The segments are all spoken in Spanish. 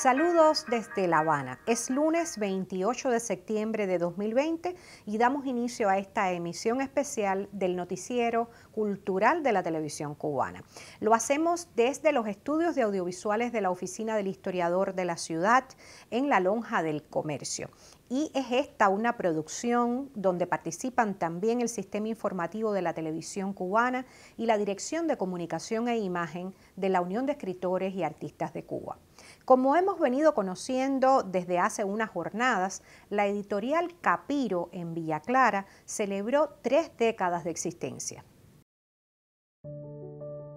Saludos desde La Habana. Es lunes 28 de septiembre de 2020 y damos inicio a esta emisión especial del noticiero cultural de la televisión cubana. Lo hacemos desde los estudios de audiovisuales de la Oficina del Historiador de la Ciudad en la Lonja del Comercio. Y es esta una producción donde participan también el Sistema Informativo de la Televisión Cubana y la Dirección de Comunicación e Imagen de la Unión de Escritores y Artistas de Cuba. Como hemos venido conociendo desde hace unas jornadas, la editorial Capiro en Villa Clara celebró 3 décadas de existencia.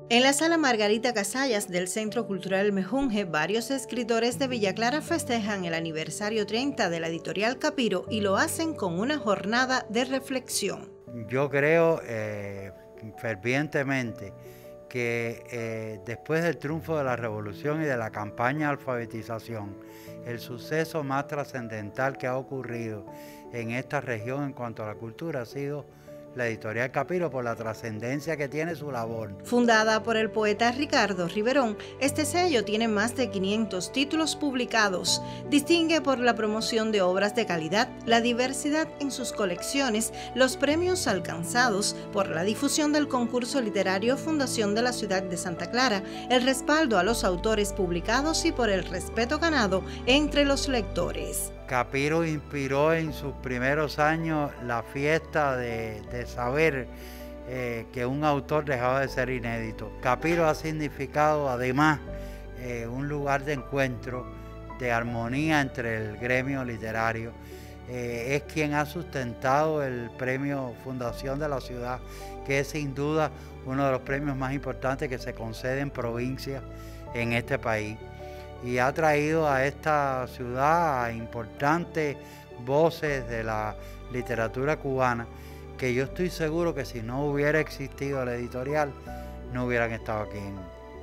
En la sala Margarita Casallas del Centro Cultural Mejunje, varios escritores de Villa Clara festejan el aniversario 30 de la editorial Capiro y lo hacen con una jornada de reflexión. Yo creo fervientemente que después del triunfo de la revolución y de la campaña de alfabetización, el suceso más trascendental que ha ocurrido en esta región en cuanto a la cultura ha sido la editorial Capiro, por la trascendencia que tiene su labor. Fundada por el poeta Ricardo Riverón, este sello tiene más de 500 títulos publicados. Distingue por la promoción de obras de calidad, la diversidad en sus colecciones, los premios alcanzados por la difusión del concurso literario Fundación de la Ciudad de Santa Clara, el respaldo a los autores publicados y por el respeto ganado entre los lectores. Capiro inspiró en sus primeros años la fiesta de saber que un autor dejaba de ser inédito. Capiro ha significado además un lugar de encuentro, de armonía entre el gremio literario. Es quien ha sustentado el premio Fundación de la Ciudad, que es sin duda uno de los premios más importantes que se concede en provincias en este país. Y ha traído a esta ciudad a importantes voces de la literatura cubana, que yo estoy seguro que si no hubiera existido la editorial, no hubieran estado aquí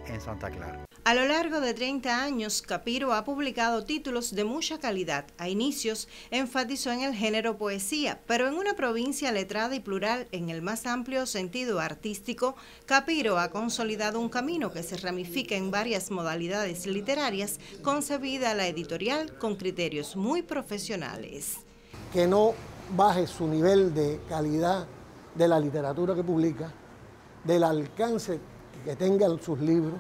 en Santa Clara. A lo largo de 30 años, Capiro ha publicado títulos de mucha calidad. A inicios, enfatizó en el género poesía, pero en una provincia letrada y plural en el más amplio sentido artístico, Capiro ha consolidado un camino que se ramifica en varias modalidades literarias, concebida la editorial con criterios muy profesionales. Que no baje su nivel de calidad de la literatura que publica, del alcance que tengan sus libros,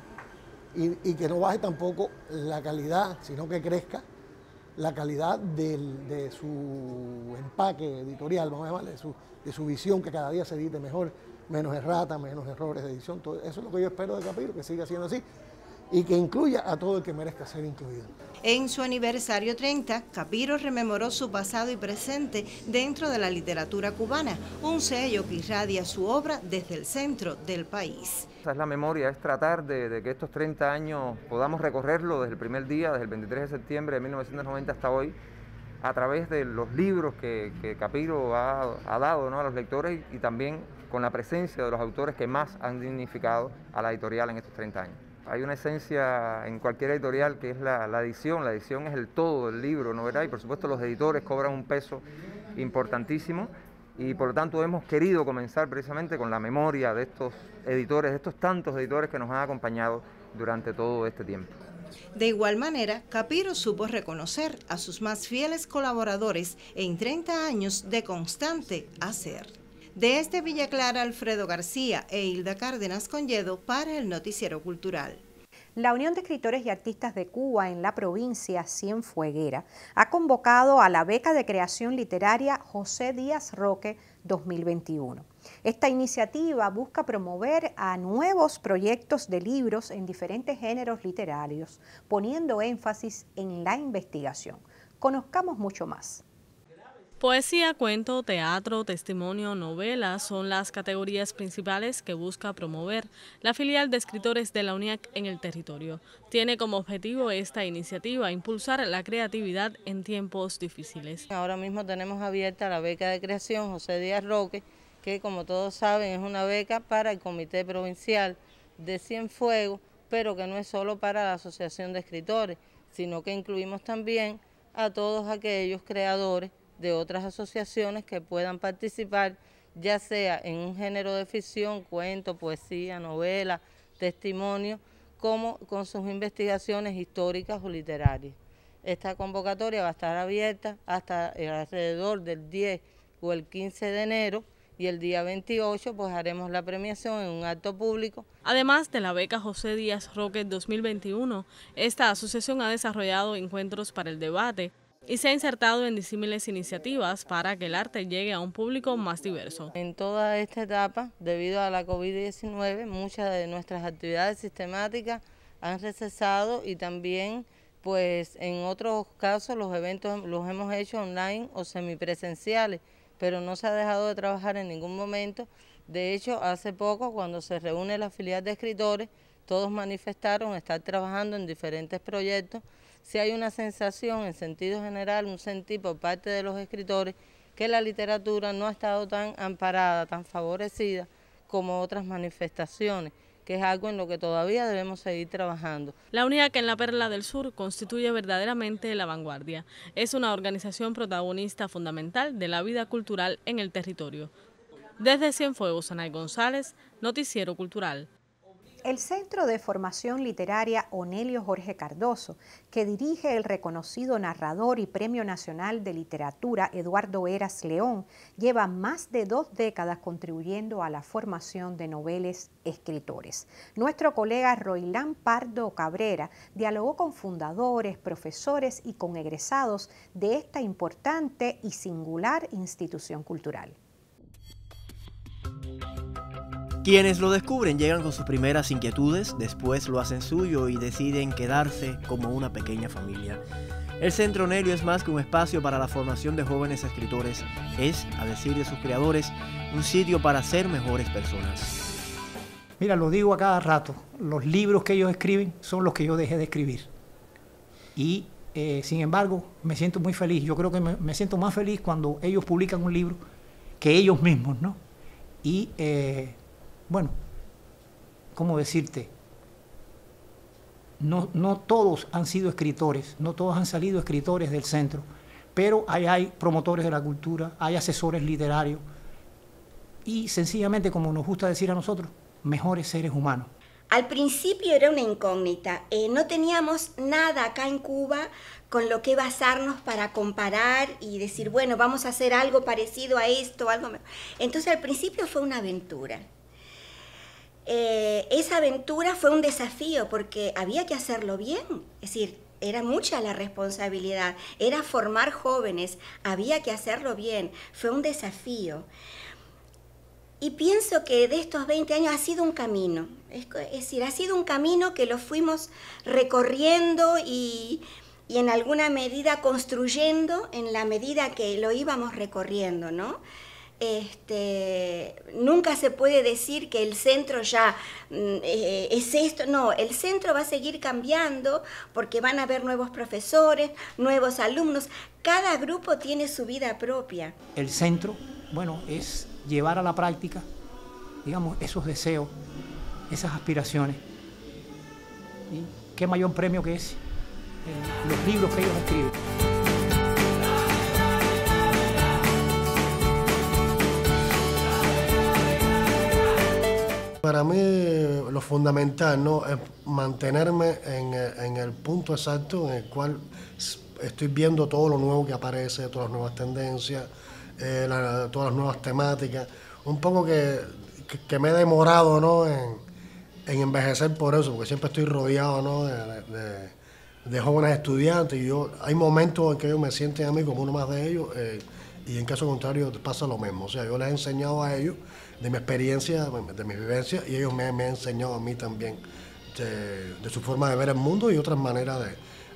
y que no baje tampoco la calidad, sino que crezca la calidad de su empaque editorial, vamos a llamarle, de su visión, que cada día se edite mejor, menos errata, menos errores de edición. Todo eso es lo que yo espero de Capiro, que siga siendo así y que incluya a todo el que merezca ser incluido. En su aniversario 30, Capiro rememoró su pasado y presente dentro de la literatura cubana, un sello que irradia su obra desde el centro del país. Esa es la memoria, es tratar de que estos 30 años podamos recorrerlo desde el primer día, desde el 23 de septiembre de 1990 hasta hoy, a través de los libros que Capiro ha dado, ¿no?, a los lectores, y también con la presencia de los autores que más han dignificado a la editorial en estos 30 años. Hay una esencia en cualquier editorial que es la edición. La edición es el todo del libro, ¿no, verdad? Y por supuesto los editores cobran un peso importantísimo, y por lo tanto hemos querido comenzar precisamente con la memoria de estos editores, de estos tantos editores que nos han acompañado durante todo este tiempo. De igual manera, Capiro supo reconocer a sus más fieles colaboradores en 30 años de constante hacer. Desde Villa Clara, Alfredo García e Hilda Cárdenas Conyedo para el Noticiero Cultural. La Unión de Escritores y Artistas de Cuba en la provincia Cienfueguera ha convocado a la beca de creación literaria José Díaz Roque 2021. Esta iniciativa busca promover a nuevos proyectos de libros en diferentes géneros literarios, poniendo énfasis en la investigación. Conozcamos mucho más. Poesía, cuento, teatro, testimonio, novela son las categorías principales que busca promover la filial de escritores de la UNIAC en el territorio. Tiene como objetivo esta iniciativa impulsar la creatividad en tiempos difíciles. Ahora mismo tenemos abierta la beca de creación José Díaz Roque, que como todos saben es una beca para el Comité Provincial de Cienfuegos, pero que no es solo para la Asociación de Escritores, sino que incluimos también a todos aquellos creadores de otras asociaciones que puedan participar, ya sea en un género de ficción, cuento, poesía, novela, testimonio, como con sus investigaciones históricas o literarias. Esta convocatoria va a estar abierta hasta alrededor del 10 o el 15 de enero, y el día 28 pues haremos la premiación en un acto público. Además de la beca José Díaz Roque 2021, esta asociación ha desarrollado encuentros para el debate y se ha insertado en disímiles iniciativas para que el arte llegue a un público más diverso. En toda esta etapa, debido a la COVID-19, muchas de nuestras actividades sistemáticas han recesado, y también pues en otros casos los eventos los hemos hecho online o semipresenciales, pero no se ha dejado de trabajar en ningún momento. De hecho, hace poco, cuando se reúne la filial de escritores, todos manifestaron estar trabajando en diferentes proyectos. Si hay una sensación, en sentido general, un sentir por parte de los escritores que la literatura no ha estado tan amparada, tan favorecida como otras manifestaciones, que es algo en lo que todavía debemos seguir trabajando. La UNIAC en la Perla del Sur constituye verdaderamente la vanguardia. Es una organización protagonista fundamental de la vida cultural en el territorio. Desde Cienfuegos, Anay González, Noticiero Cultural. El Centro de Formación Literaria Onelio Jorge Cardoso, que dirige el reconocido narrador y Premio Nacional de Literatura Eduardo Heras León, lleva más de 2 décadas contribuyendo a la formación de noveles escritores. Nuestro colega Roilán Pardo Cabrera dialogó con fundadores, profesores y con egresados de esta importante y singular institución cultural. Quienes lo descubren llegan con sus primeras inquietudes, después lo hacen suyo y deciden quedarse como una pequeña familia. El Centro Onelio es más que un espacio para la formación de jóvenes escritores. Es, a decir de sus creadores, un sitio para ser mejores personas. Mira, lo digo a cada rato, los libros que ellos escriben son los que yo dejé de escribir. Y, sin embargo, me siento muy feliz. Yo creo que me siento más feliz cuando ellos publican un libro que ellos mismos, ¿no? Y... bueno, ¿cómo decirte? No todos han sido escritores, no todos han salido escritores del centro, pero hay promotores de la cultura, hay asesores literarios y sencillamente, como nos gusta decir a nosotros, mejores seres humanos. Al principio era una incógnita, no teníamos nada acá en Cuba con lo que basarnos para comparar y decir, bueno, vamos a hacer algo parecido a esto, algo mejor. Entonces al principio fue una aventura. Esa aventura fue un desafío porque había que hacerlo bien, es decir, era mucha la responsabilidad, era formar jóvenes, había que hacerlo bien, fue un desafío. Y pienso que de estos 20 años ha sido un camino, es decir, ha sido un camino que lo fuimos recorriendo y en alguna medida construyendo en la medida que lo íbamos recorriendo, ¿no? Nunca se puede decir que el centro ya es esto, no, el centro va a seguir cambiando porque van a haber nuevos profesores, nuevos alumnos, cada grupo tiene su vida propia. El centro, bueno, es llevar a la práctica, digamos, esos deseos, esas aspiraciones. ¿Y qué mayor premio que ese? Los libros que ellos escriben. Para mí lo fundamental, ¿no?, es mantenerme en el punto exacto en el cual estoy viendo todo lo nuevo que aparece, todas las nuevas tendencias, todas las nuevas temáticas. Un poco que me he demorado, ¿no?, en envejecer por eso, porque siempre estoy rodeado, ¿no?, de jóvenes estudiantes, y hay momentos en que ellos me sienten a mí como uno más de ellos, y en caso contrario pasa lo mismo. O sea, yo les he enseñado a ellos de mi experiencia, de mi vivencia, y ellos me han enseñado a mí también de su forma de ver el mundo y otras maneras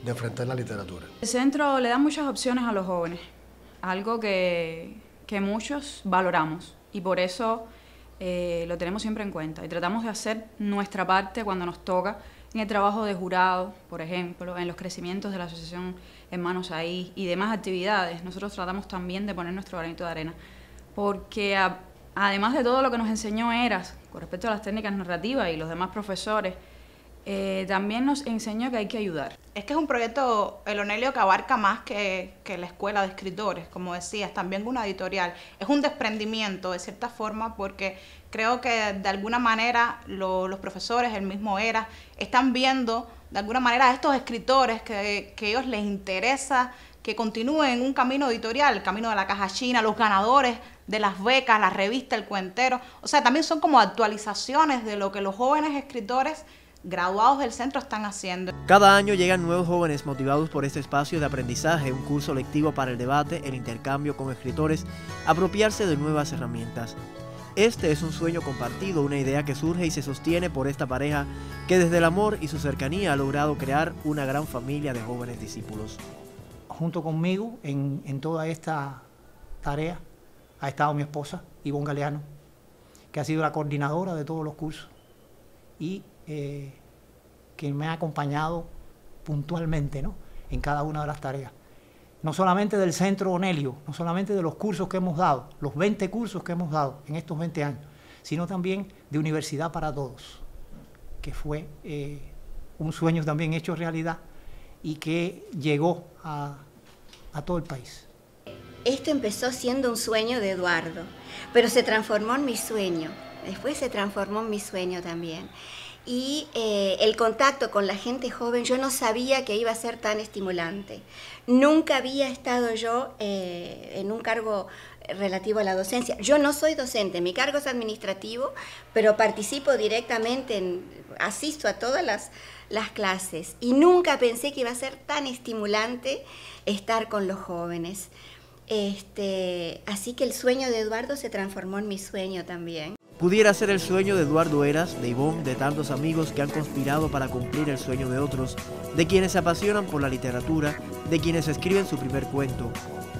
de enfrentar la literatura. El centro le da muchas opciones a los jóvenes, algo que muchos valoramos, y por eso lo tenemos siempre en cuenta y tratamos de hacer nuestra parte cuando nos toca en el trabajo de jurado, por ejemplo, en los crecimientos de la Asociación Hermanos Ahí y demás actividades. Nosotros tratamos también de poner nuestro granito de arena, porque además de todo lo que nos enseñó Heras con respecto a las técnicas narrativas y los demás profesores, también nos enseñó que hay que ayudar. Es que es un proyecto, el Onelio, que abarca más que la escuela de escritores, como decías, también una editorial. Es un desprendimiento, de cierta forma, porque creo que de alguna manera los profesores, el mismo ERA, están viendo de alguna manera a estos escritores que a ellos les interesa que continúen un camino editorial, el camino de la caja china, los ganadores de las becas, la revista El Cuentero. O sea, también son como actualizaciones de lo que los jóvenes escritores graduados del centro están haciendo. Cada año llegan nuevos jóvenes motivados por este espacio de aprendizaje, un curso lectivo para el debate, el intercambio con escritores, apropiarse de nuevas herramientas. Este es un sueño compartido, una idea que surge y se sostiene por esta pareja que desde el amor y su cercanía ha logrado crear una gran familia de jóvenes discípulos. Junto conmigo en toda esta tarea ha estado mi esposa, Ivonne Galeano, que ha sido la coordinadora de todos los cursos y que me ha acompañado puntualmente, ¿no?, en cada una de las tareas. No solamente del Centro Onelio, no solamente de los cursos que hemos dado, los 20 cursos que hemos dado en estos 20 años, sino también de Universidad para Todos, que fue un sueño también hecho realidad y que llegó a todo el país. Esto empezó siendo un sueño de Eduardo, pero se transformó en mi sueño. Después se transformó en mi sueño también. Y el contacto con la gente joven, yo no sabía que iba a ser tan estimulante. Nunca había estado yo en un cargo relativo a la docencia. Yo no soy docente, mi cargo es administrativo, pero participo directamente, asisto a todas las clases. Y nunca pensé que iba a ser tan estimulante estar con los jóvenes. Así que el sueño de Eduardo se transformó en mi sueño también. Pudiera ser el sueño de Eduardo Heras, de Ivonne, de tantos amigos que han conspirado para cumplir el sueño de otros, de quienes se apasionan por la literatura, de quienes escriben su primer cuento.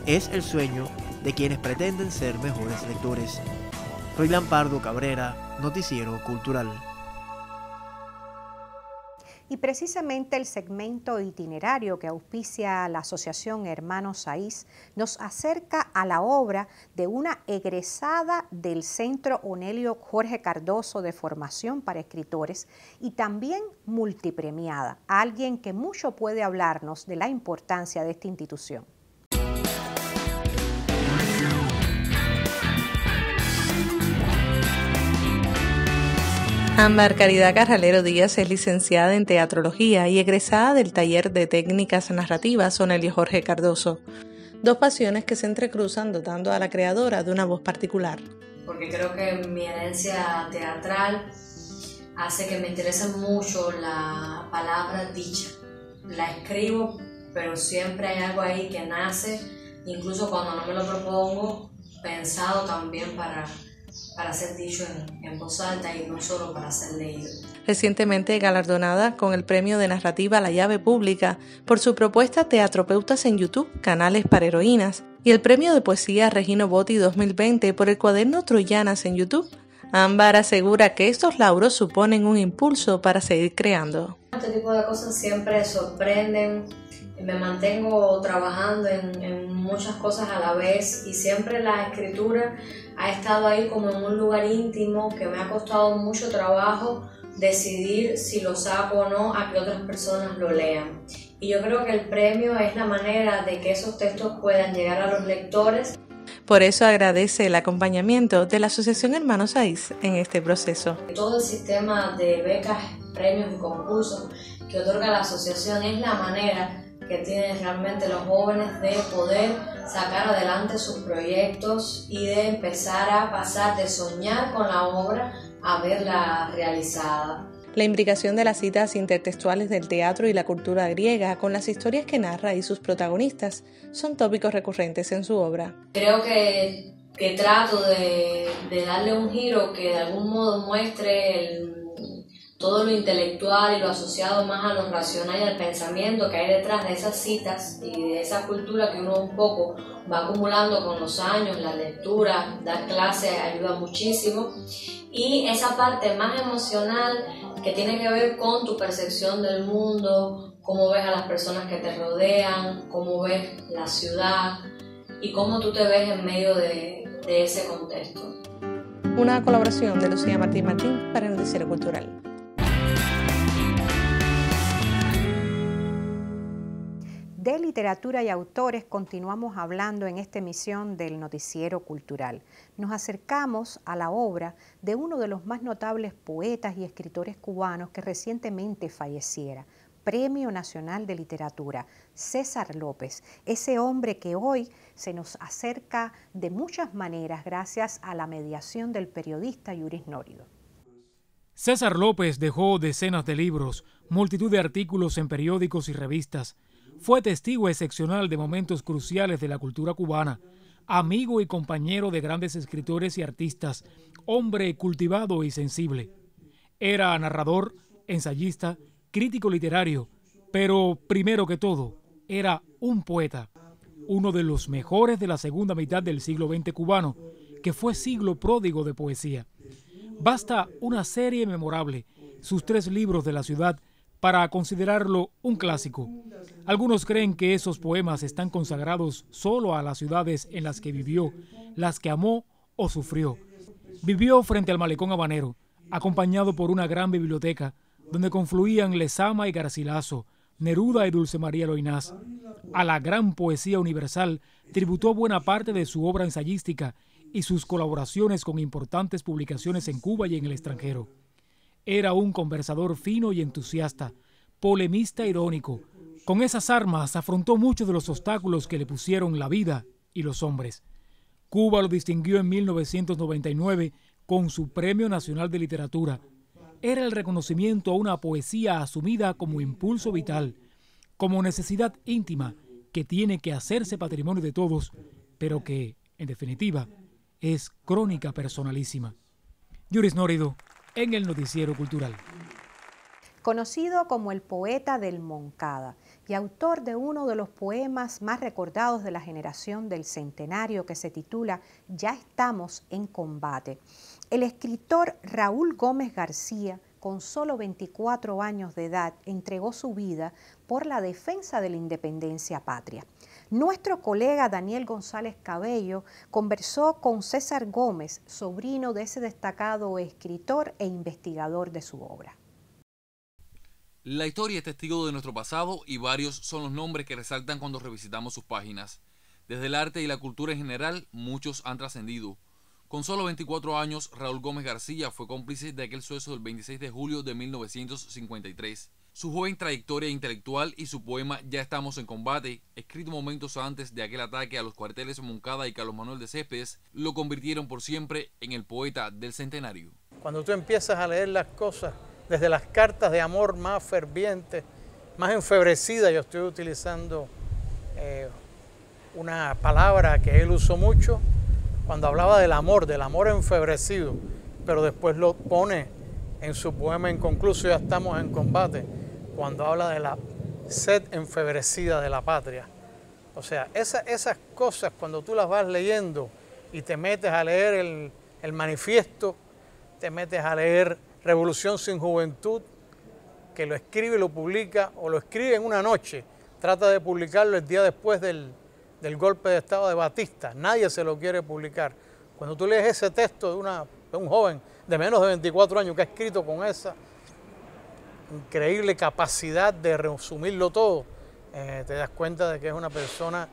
Es el sueño de quienes pretenden ser mejores lectores. Roilán Pardo Cabrera, Noticiero Cultural. Y precisamente el segmento itinerario que auspicia la Asociación Hermanos Saiz nos acerca a la obra de una egresada del Centro Onelio Jorge Cardoso de Formación para Escritores y también multipremiada, alguien que mucho puede hablarnos de la importancia de esta institución. Ámbar Caridad Carralero Díaz es licenciada en Teatrología y egresada del Taller de Técnicas Narrativas Onelio Jorge Cardoso. Dos pasiones que se entrecruzan dotando a la creadora de una voz particular. Porque creo que mi herencia teatral hace que me interese mucho la palabra dicha. La escribo, pero siempre hay algo ahí que nace, incluso cuando no me lo propongo, pensado también para ser dicho en voz alta y no solo para ser leído. Recientemente galardonada con el premio de narrativa La Llave Pública por su propuesta Teatropeutas en YouTube, Canales para Heroínas, y el premio de poesía Regino Botti 2020 por el cuaderno Troyanas en YouTube, Ámbar asegura que estos lauros suponen un impulso para seguir creando. Este tipo de cosas siempre sorprenden. Me mantengo trabajando en muchas cosas a la vez y siempre la escritura ha estado ahí como en un lugar íntimo que me ha costado mucho trabajo decidir si lo saco o no a que otras personas lo lean. Y yo creo que el premio es la manera de que esos textos puedan llegar a los lectores. Por eso agradece el acompañamiento de la Asociación Hermanos Saiz en este proceso. Todo el sistema de becas, premios y concursos que otorga la asociación es la manera que tienen realmente los jóvenes de poder sacar adelante sus proyectos y de empezar a pasar de soñar con la obra a verla realizada. La imbricación de las citas intertextuales del teatro y la cultura griega con las historias que narra y sus protagonistas son tópicos recurrentes en su obra. Creo que trato de darle un giro que de algún modo muestre todo lo intelectual y lo asociado más a lo racional y al pensamiento que hay detrás de esas citas y de esa cultura que uno un poco va acumulando con los años, la lectura, dar clases ayuda muchísimo, y esa parte más emocional que tiene que ver con tu percepción del mundo, cómo ves a las personas que te rodean, cómo ves la ciudad y cómo tú te ves en medio de ese contexto. Una colaboración de Lucía Martín para el Noticiero Cultural. De literatura y autores continuamos hablando en esta emisión del Noticiero Cultural. Nos acercamos a la obra de uno de los más notables poetas y escritores cubanos que recientemente falleciera, Premio Nacional de Literatura, César López, ese hombre que hoy se nos acerca de muchas maneras gracias a la mediación del periodista Yuris Nórido. César López dejó decenas de libros, multitud de artículos en periódicos y revistas. Fue testigo excepcional de momentos cruciales de la cultura cubana, amigo y compañero de grandes escritores y artistas, hombre cultivado y sensible. Era narrador, ensayista, crítico literario, pero primero que todo, era un poeta, uno de los mejores de la segunda mitad del siglo XX cubano, que fue siglo pródigo de poesía. Basta una serie memorable, sus 3 libros de la ciudad, para considerarlo un clásico. Algunos creen que esos poemas están consagrados solo a las ciudades en las que vivió, las que amó o sufrió. Vivió frente al malecón habanero, acompañado por una gran biblioteca, donde confluían Lezama y Garcilaso, Neruda y Dulce María Loynaz. A la gran poesía universal tributó buena parte de su obra ensayística y sus colaboraciones con importantes publicaciones en Cuba y en el extranjero. Era un conversador fino y entusiasta, polemista irónico. Con esas armas afrontó muchos de los obstáculos que le pusieron la vida y los hombres. Cuba lo distinguió en 1999 con su Premio Nacional de Literatura. Era el reconocimiento a una poesía asumida como impulso vital, como necesidad íntima que tiene que hacerse patrimonio de todos, pero que, en definitiva, es crónica personalísima. Yuris Nórido, en el Noticiero Cultural. Conocido como el poeta del Moncada y autor de uno de los poemas más recordados de la generación del centenario que se titula Ya estamos en combate, el escritor Raúl Gómez García, con solo 24 años de edad, entregó su vida por la defensa de la independencia patria. Nuestro colega Daniel González Cabello conversó con César Gómez, sobrino de ese destacado escritor e investigador de su obra. La historia es testigo de nuestro pasado y varios son los nombres que resaltan cuando revisitamos sus páginas. Desde el arte y la cultura en general, muchos han trascendido. Con solo 24 años, Raúl Gómez García fue cómplice de aquel suceso del 26 de julio de 1953. Su joven trayectoria intelectual y su poema Ya estamos en combate, escrito momentos antes de aquel ataque a los cuarteles Moncada y Carlos Manuel de Céspedes, lo convirtieron por siempre en el poeta del centenario. Cuando tú empiezas a leer las cosas, desde las cartas de amor más fervientes, más enfebrecidas, yo estoy utilizando una palabra que él usó mucho cuando hablaba del amor enfebrecido, pero después lo pone en su poema inconcluso Ya estamos en combate, cuando habla de la sed enfebrecida de la patria. O sea, esas cosas cuando tú las vas leyendo y te metes a leer el manifiesto, te metes a leer Revolución sin Juventud, que lo escribe y lo publica, o lo escribe en una noche, trata de publicarlo el día después del golpe de estado de Batista, nadie se lo quiere publicar. Cuando tú lees ese texto de un joven de menos de 24 años que ha escrito con esa increíble capacidad de resumirlo todo, te das cuenta de que es una persona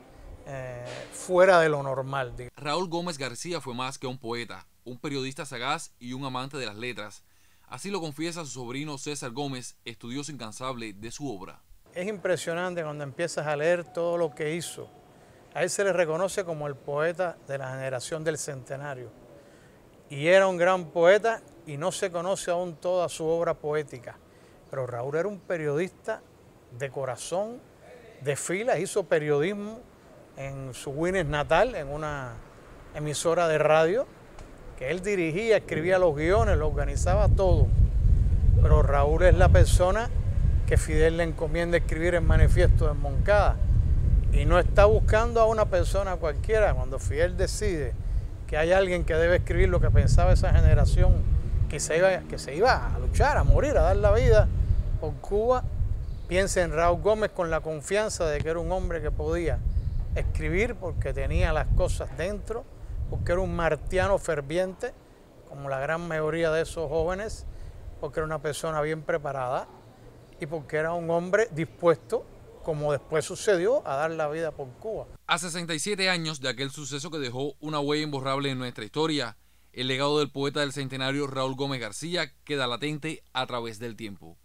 fuera de lo normal. Raúl Gómez García fue más que un poeta, un periodista sagaz y un amante de las letras. Así lo confiesa su sobrino César Gómez, estudioso incansable de su obra. Es impresionante cuando empiezas a leer todo lo que hizo. A él se le reconoce como el poeta de la generación del centenario. Y era un gran poeta y no se conoce aún toda su obra poética. Pero Raúl era un periodista de corazón, de filas, hizo periodismo en su Winnes natal, en una emisora de radio, que él dirigía, escribía los guiones, lo organizaba todo. Pero Raúl es la persona que Fidel le encomienda escribir el manifiesto de Moncada. Y no está buscando a una persona cualquiera. Cuando Fidel decide que hay alguien que debe escribir lo que pensaba esa generación, que se iba a luchar, a morir, a dar la vida por Cuba, piensa en Raúl Gómez con la confianza de que era un hombre que podía escribir porque tenía las cosas dentro, porque era un martiano ferviente, como la gran mayoría de esos jóvenes, porque era una persona bien preparada y porque era un hombre dispuesto como después sucedió, a dar la vida por Cuba. A 67 años de aquel suceso que dejó una huella imborrable en nuestra historia, el legado del poeta del centenario Raúl Gómez García queda latente a través del tiempo.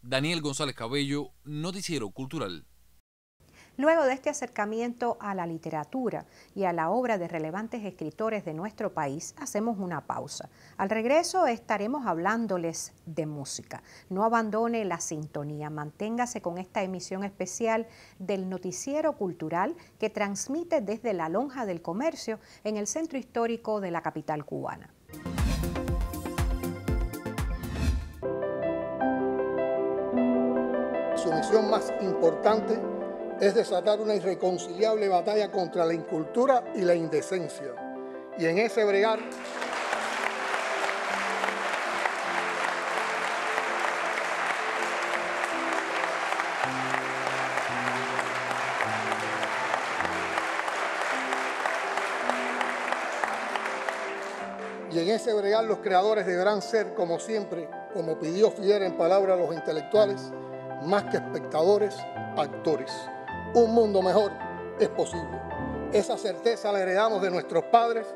Daniel González Cabello, Noticiero Cultural. Luego de este acercamiento a la literatura y a la obra de relevantes escritores de nuestro país, hacemos una pausa. Al regreso estaremos hablándoles de música. No abandone la sintonía, manténgase con esta emisión especial del Noticiero Cultural que transmite desde la Lonja del Comercio en el centro histórico de la capital cubana. Su misión más importante es desatar una irreconciliable batalla contra la incultura y la indecencia. Y en ese bregar los creadores deberán ser, como siempre, como pidió Fidel en palabras a los intelectuales, más que espectadores, actores. Un mundo mejor es posible. Esa certeza la heredamos de nuestros padres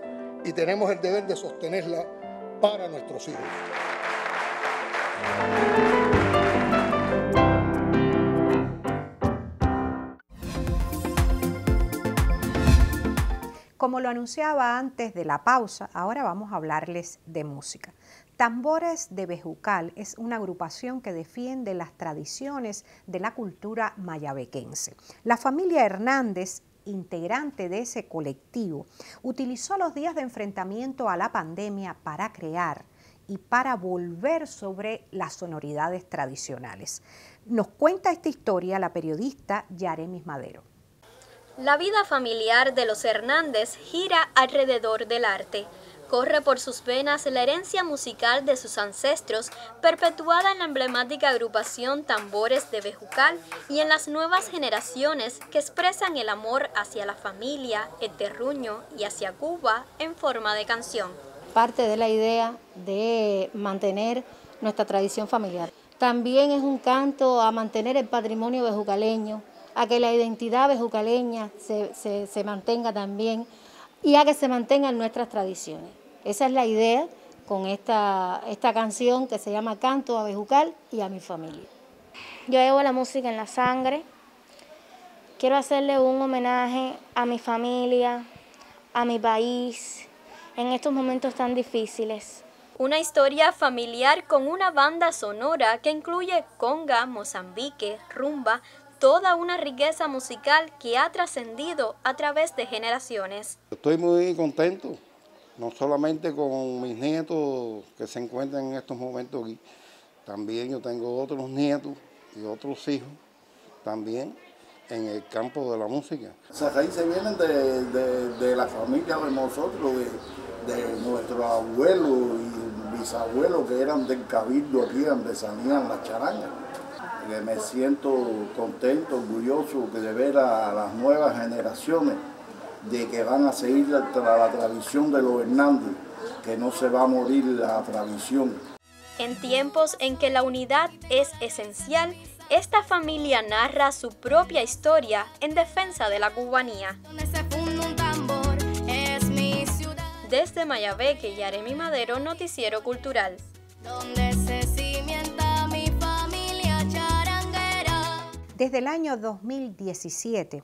y tenemos el deber de sostenerla para nuestros hijos. Como lo anunciaba antes de la pausa, ahora vamos a hablarles de música. Tambores de Bejucal es una agrupación que defiende las tradiciones de la cultura mayabequense. La familia Hernández, integrante de ese colectivo, utilizó los días de enfrentamiento a la pandemia para crear y para volver sobre las sonoridades tradicionales. Nos cuenta esta historia la periodista Yaremis Madero. La vida familiar de los Hernández gira alrededor del arte. Corre por sus venas la herencia musical de sus ancestros, perpetuada en la emblemática agrupación Tambores de Bejucal y en las nuevas generaciones que expresan el amor hacia la familia, el terruño y hacia Cuba en forma de canción. Parte de la idea de mantener nuestra tradición familiar. También es un canto a mantener el patrimonio bejucaleño, a que la identidad bejucaleña se mantenga también y a que se mantengan nuestras tradiciones. Esa es la idea con esta canción que se llama Canto a Bejucal y a mi familia. Yo llevo la música en la sangre. Quiero hacerle un homenaje a mi familia, a mi país, en estos momentos tan difíciles. Una historia familiar con una banda sonora que incluye conga, mozambique, rumba, toda una riqueza musical que ha trascendido a través de generaciones. Estoy muy contento, no solamente con mis nietos que se encuentran en estos momentos aquí, también yo tengo otros nietos y otros hijos también en el campo de la música. Esas raíces vienen de la familia de nosotros, de nuestros abuelos y bisabuelos que eran del cabildo aquí donde salían las charangas. Me siento contento, orgulloso de ver a las nuevas generaciones de que van a seguir la tradición de los Hernández, que no se va a morir la tradición. En tiempos en que la unidad es esencial, esta familia narra su propia historia en defensa de la cubanía. Desde Mayabeque, Yaremis Madero, Noticiero Cultural. Desde el año 2017,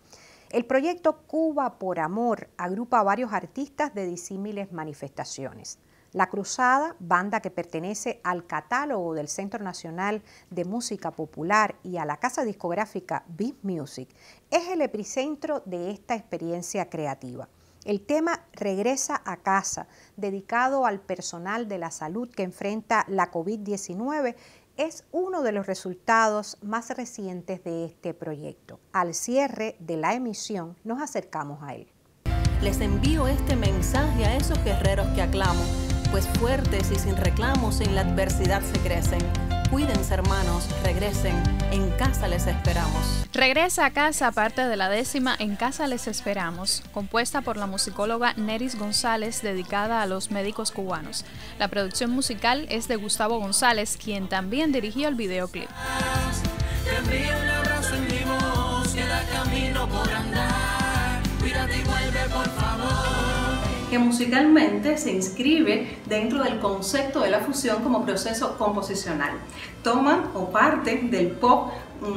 el proyecto Cuba por Amor agrupa a varios artistas de disímiles manifestaciones. La Cruzada, banda que pertenece al catálogo del Centro Nacional de Música Popular y a la casa discográfica Beat Music, es el epicentro de esta experiencia creativa. El tema Regresa a Casa, dedicado al personal de la salud que enfrenta la COVID-19, es uno de los resultados más recientes de este proyecto. Al cierre de la emisión nos acercamos a él. Les envío este mensaje a esos guerreros que aclamo, pues fuertes y sin reclamos en la adversidad se crecen. Cuídense, hermanos, regresen, en casa les esperamos. Regresa a Casa, parte de la 10ª En Casa les esperamos, compuesta por la musicóloga Neris González, dedicada a los médicos cubanos. La producción musical es de Gustavo González, quien también dirigió el videoclip. Te envío un abrazo en mi voz. camino por andar, cuídate y vuelve por favor. Que musicalmente se inscribe dentro del concepto de la fusión como proceso composicional. Toman o parten del pop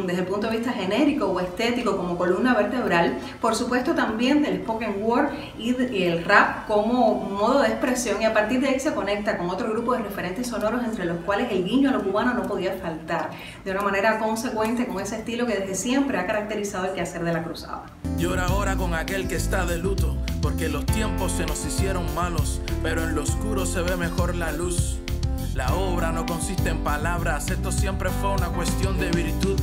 desde el punto de vista genérico o estético como columna vertebral, por supuesto también del spoken word y el rap como modo de expresión, y a partir de ahí se conecta con otro grupo de referentes sonoros entre los cuales el guiño a lo cubano no podía faltar, de una manera consecuente con ese estilo que desde siempre ha caracterizado el quehacer de la cruzada. Llora ahora con aquel que está de luto, porque los tiempos se nos hicieron malos, pero en lo oscuro se ve mejor la luz. La obra no consiste en palabras, esto siempre fue una cuestión de virtud.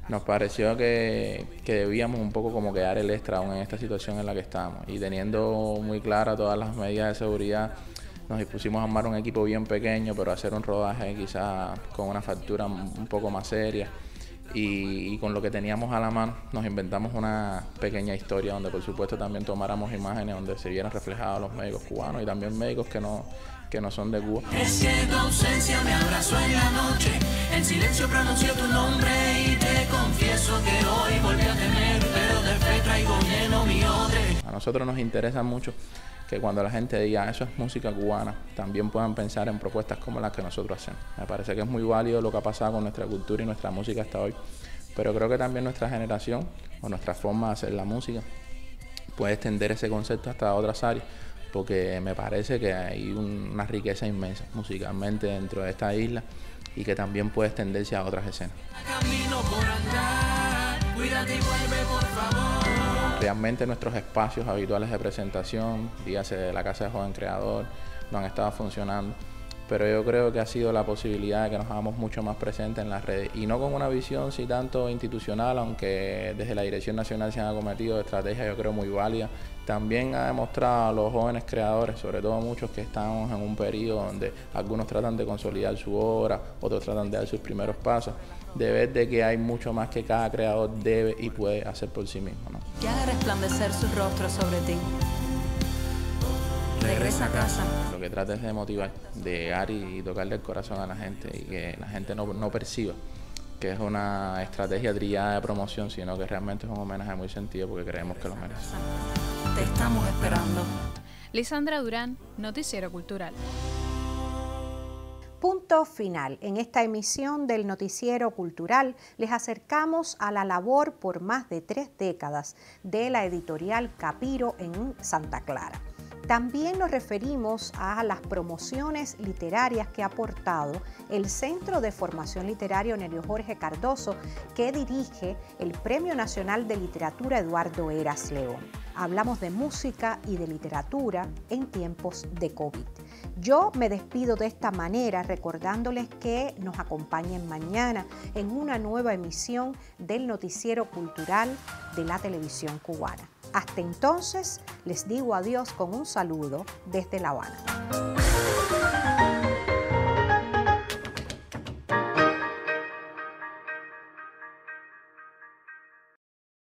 Nos pareció que debíamos un poco como quedar el extra aún en esta situación en la que estamos, y teniendo muy claras todas las medidas de seguridad, nos dispusimos a armar un equipo bien pequeño, pero hacer un rodaje quizás con una factura un poco más seria, y con lo que teníamos a la mano nos inventamos una pequeña historia donde por supuesto también tomáramos imágenes donde se vieran reflejados los médicos cubanos y también médicos que no son de Cuba. Es que tu ausencia me abrazó en la noche, en silencio pronunció tu nombre y te confieso que hoy volví a temer, pero de fe traigo lleno mi odre. A nosotros nos interesa mucho que cuando la gente diga eso es música cubana, también puedan pensar en propuestas como las que nosotros hacemos. Me parece que es muy válido lo que ha pasado con nuestra cultura y nuestra música hasta hoy, pero creo que también nuestra generación o nuestra forma de hacer la música puede extender ese concepto hasta otras áreas, porque me parece que hay una riqueza inmensa musicalmente dentro de esta isla y que también puede extenderse a otras escenas. Camino por andar, cuídate y vuelve por favor. Realmente nuestros espacios habituales de presentación, dígase de la Casa de Joven Creador, no han estado funcionando, pero yo creo que ha sido la posibilidad de que nos hagamos mucho más presentes en las redes, y no con una visión sí tanto institucional, aunque desde la Dirección Nacional se han acometido estrategias yo creo muy válidas. También ha demostrado a los jóvenes creadores, sobre todo muchos que estamos en un periodo donde algunos tratan de consolidar su obra, otros tratan de dar sus primeros pasos, de ver de que hay mucho más que cada creador debe y puede hacer por sí mismo, ¿no? Que haga resplandecer su rostro sobre ti. Regresa a casa. Lo que trata es de motivar, de llegar y tocarle el corazón a la gente y que la gente no perciba que es una estrategia trillada de promoción, sino que realmente es un homenaje muy sentido porque creemos que lo merece. Te estamos esperando. Lisandra Durán, Noticiero Cultural. Punto final. En esta emisión del Noticiero Cultural les acercamos a la labor por más de 3 décadas de la editorial Capiro en Santa Clara. También nos referimos a las promociones literarias que ha aportado el Centro de Formación Literaria Onelio Jorge Cardoso, que dirige el Premio Nacional de Literatura Eduardo Heras León. Hablamos de música y de literatura en tiempos de COVID. Yo me despido de esta manera recordándoles que nos acompañen mañana en una nueva emisión del Noticiero Cultural de la Televisión Cubana. Hasta entonces, les digo adiós con un saludo desde La Habana.